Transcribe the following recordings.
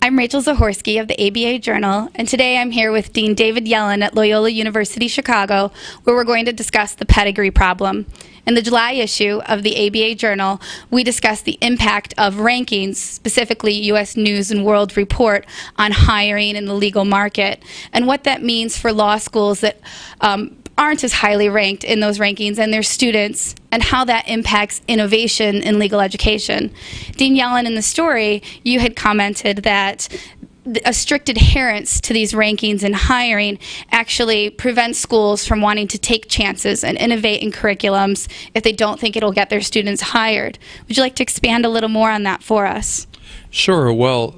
I'm Rachel Zahorsky of the ABA Journal, and today I'm here with Dean David Yellen at Loyola University Chicago, where we're going to discuss the pedigree problem. In the July issue of the ABA Journal, we discussed the impact of rankings, specifically U.S. News and World Report, on hiring in the legal market, and what that means for law schools that aren't as highly ranked in those rankings and their students, and how that impacts innovation in legal education. Dean Yellen, in the story, you had commented that a strict adherence to these rankings and hiring actually prevents schools from wanting to take chances and innovate in curriculums if they don't think it'll get their students hired. Would you like to expand a little more on that for us? Sure. Well,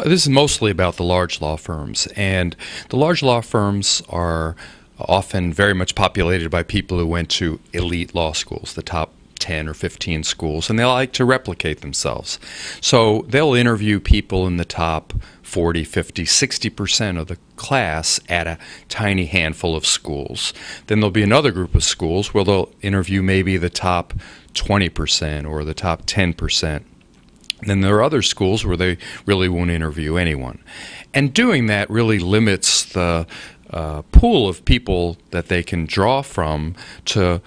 this is mostly about the large law firms, and the large law firms are often very much populated by people who went to elite law schools, the top 10 or 15 schools, and they like to replicate themselves. So they'll interview people in the top 40, 50, 60% of the class at a tiny handful of schools. Then there'll be another group of schools where they'll interview maybe the top 20% or the top 10%. Then there are other schools where they really won't interview anyone. And doing that really limits the pool of people that they can draw from to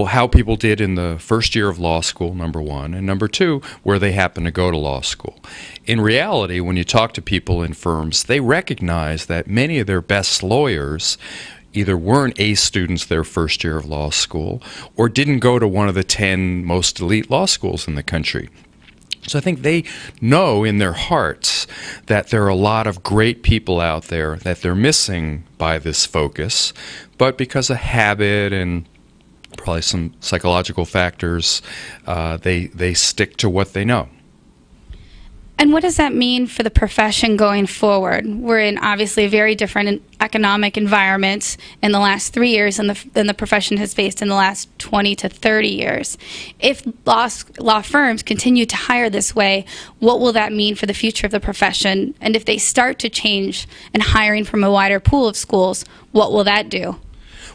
how people did in the first year of law school, number one, and number two, where they happen to go to law school. In reality, when you talk to people in firms, they recognize that many of their best lawyers either weren't A students their first year of law school or didn't go to one of the 10 most elite law schools in the country. So I think they know in their hearts that there are a lot of great people out there that they're missing by this focus, but because of habit and probably some psychological factors, they stick to what they know. And what does that mean for the profession going forward? We're in obviously a very different economic environment in the last 3 years than the profession has faced in the last 20 to 30 years. If law firms continue to hire this way, what will that mean for the future of the profession? And if they start to change and hiring from a wider pool of schools, what will that do?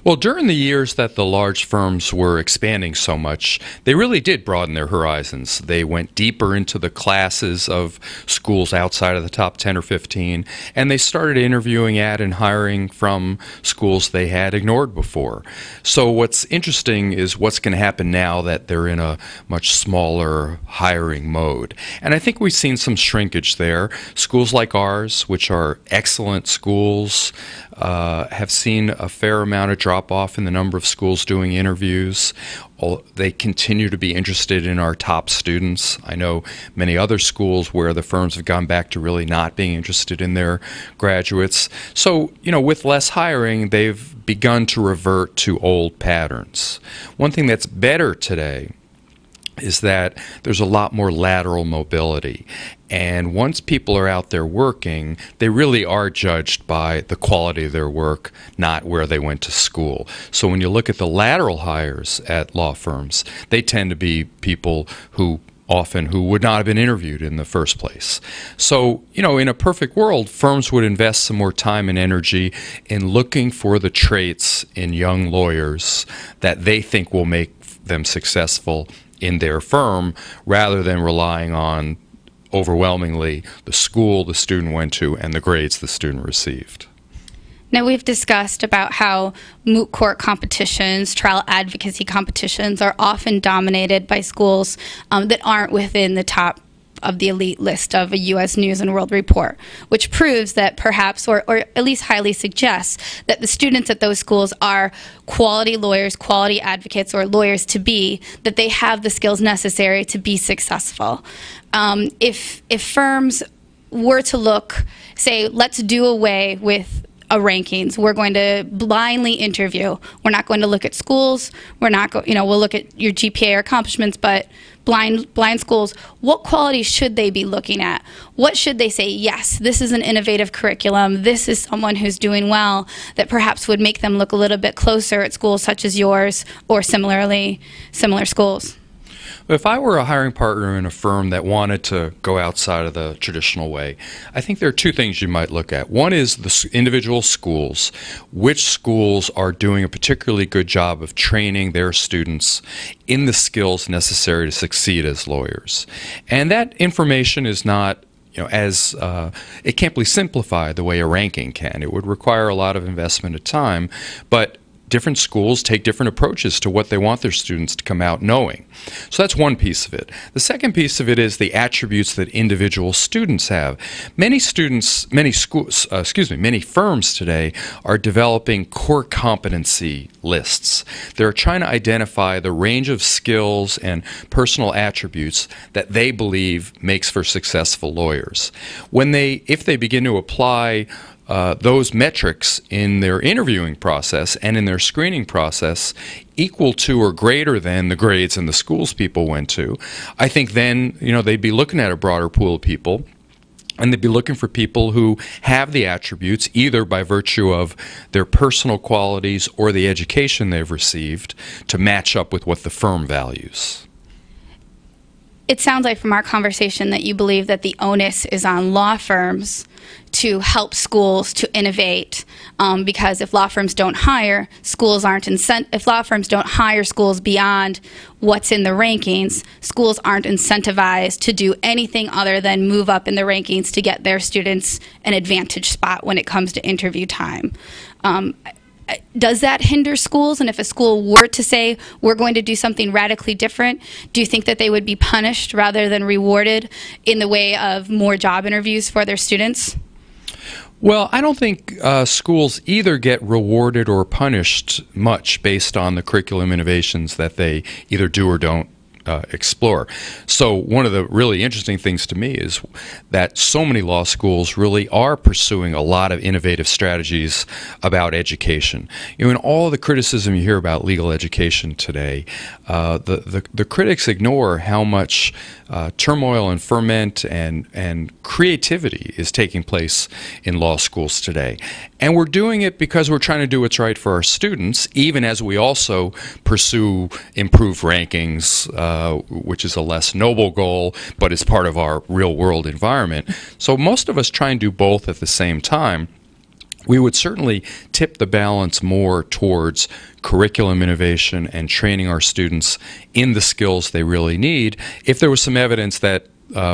Well, during the years that the large firms were expanding so much, they really did broaden their horizons. They went deeper into the classes of schools outside of the top 10 or 15, and they started interviewing at and hiring from schools they had ignored before. So what's interesting is what's going to happen now that they're in a much smaller hiring mode. And I think we've seen some shrinkage there. Schools like ours, which are excellent schools, have seen a fair amount of drop-off in the number of schools doing interviews. They continue to be interested in our top students. I know many other schools where the firms have gone back to really not being interested in their graduates. So, with less hiring, they've begun to revert to old patterns. One thing that's better today is that there's a lot more lateral mobility. And once people are out there working, they really are judged by the quality of their work, not where they went to school. So when you look at the lateral hires at law firms, they tend to be people who would not have been interviewed in the first place. So, in a perfect world, firms would invest some more time and energy in looking for the traits in young lawyers that they think will make them successful in their firm, rather than relying on overwhelmingly the school the student went to and the grades the student received. Now, we've discussed about how moot court competitions, trial advocacy competitions are often dominated by schools that aren't within the top of the elite list of a U.S. News and World Report, which proves that perhaps, or at least highly suggests, that the students at those schools are quality lawyers, quality advocates, or lawyers to be, that they have the skills necessary to be successful. If firms were to say, let's do away with rankings. We're going to blindly interview. We're not going to look at schools. We're not we'll look at your GPA or accomplishments, but blind schools, what qualities should they be looking at? What should they say, yes, this is an innovative curriculum, this is someone who's doing well, that perhaps would make them look a little bit closer at schools such as yours or similar schools? If I were a hiring partner in a firm that wanted to go outside of the traditional way, I think there are two things you might look at. One is the individual schools. Which schools are doing a particularly good job of training their students in the skills necessary to succeed as lawyers? And that information is not as it can't be simplified the way a ranking can. It would require a lot of investment of time, but different schools take different approaches to what they want their students to come out knowing. So that's one piece of it. The second piece of it is the attributes that individual students have. Many firms today are developing core competency lists. They're trying to identify the range of skills and personal attributes that they believe makes for successful lawyers. If they begin to apply those metrics in their interviewing process and in their screening process equal to or greater than the grades in the schools people went to, I think then, they'd be looking at a broader pool of people, and they'd be looking for people who have the attributes either by virtue of their personal qualities or the education they've received to match up with what the firm values. It sounds like from our conversation that you believe that the onus is on law firms to help schools to innovate, because if law firms don't hire, if law firms don't hire schools beyond what's in the rankings, schools aren't incentivized to do anything other than move up in the rankings to get their students an advantage spot when it comes to interview time. Does that hinder schools? And if a school were to say, we're going to do something radically different, do you think that they would be punished rather than rewarded in the way of more job interviews for their students? Well, I don't think schools either get rewarded or punished much based on the curriculum innovations that they either do or don't explore. So one of the really interesting things to me is that so many law schools really are pursuing a lot of innovative strategies about education. In all the criticism you hear about legal education today, the critics ignore how much turmoil and ferment and creativity is taking place in law schools today. And we're doing it because we're trying to do what's right for our students, even as we also pursue improved rankings, which is a less noble goal, but is part of our real-world environment. So most of us try and do both at the same time. We would certainly tip the balance more towards curriculum innovation and training our students in the skills they really need if there was some evidence that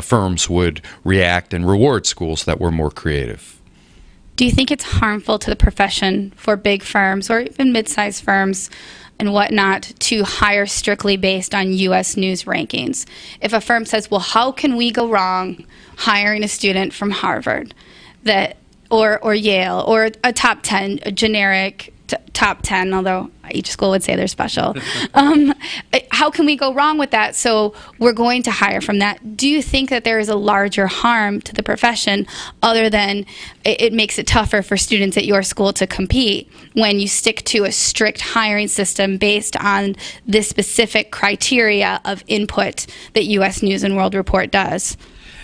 firms would react and reward schools that were more creative. Do you think it's harmful to the profession for big firms or even mid-sized firms and whatnot to hire strictly based on U.S. News rankings? If a firm says, well, how can we go wrong hiring a student from Harvard or Yale or a top 10, a generic top 10, although each school would say they're special. How can we go wrong with that? So we're going to hire from that. Do you think that there is a larger harm to the profession other than it makes it tougher for students at your school to compete when you stick to a strict hiring system based on this specific criteria of input that U.S. News and World Report does?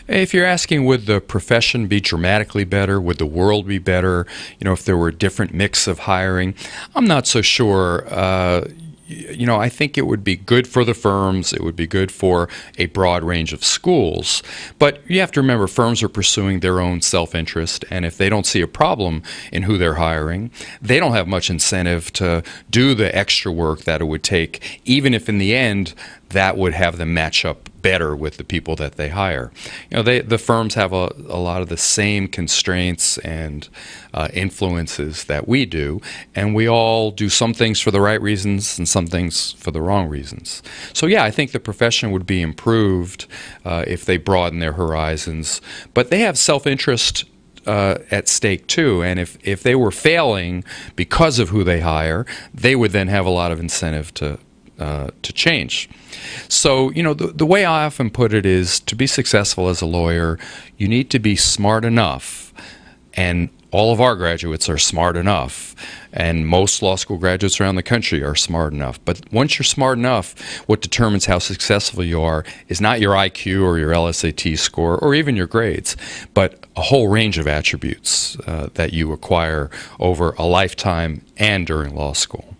If you're asking, would the profession be dramatically better? Would the world be better, if there were a different mix of hiring? I'm not so sure. I think it would be good for the firms. It would be good for a broad range of schools. But you have to remember, firms are pursuing their own self-interest, and if they don't see a problem in who they're hiring, they don't have much incentive to do the extra work that it would take, even if in the end that would have them match up better with the people that they hire. The firms have a lot of the same constraints and influences that we do, and we all do some things for the right reasons and some things for the wrong reasons. So yeah, I think the profession would be improved if they broaden their horizons, but they have self-interest at stake too, and if they were failing because of who they hire, they would then have a lot of incentive to change. So, the way I often put it is, to be successful as a lawyer, you need to be smart enough, and all of our graduates are smart enough, and most law school graduates around the country are smart enough. But once you're smart enough, what determines how successful you are is not your IQ or your LSAT score or even your grades, but a whole range of attributes that you acquire over a lifetime and during law school.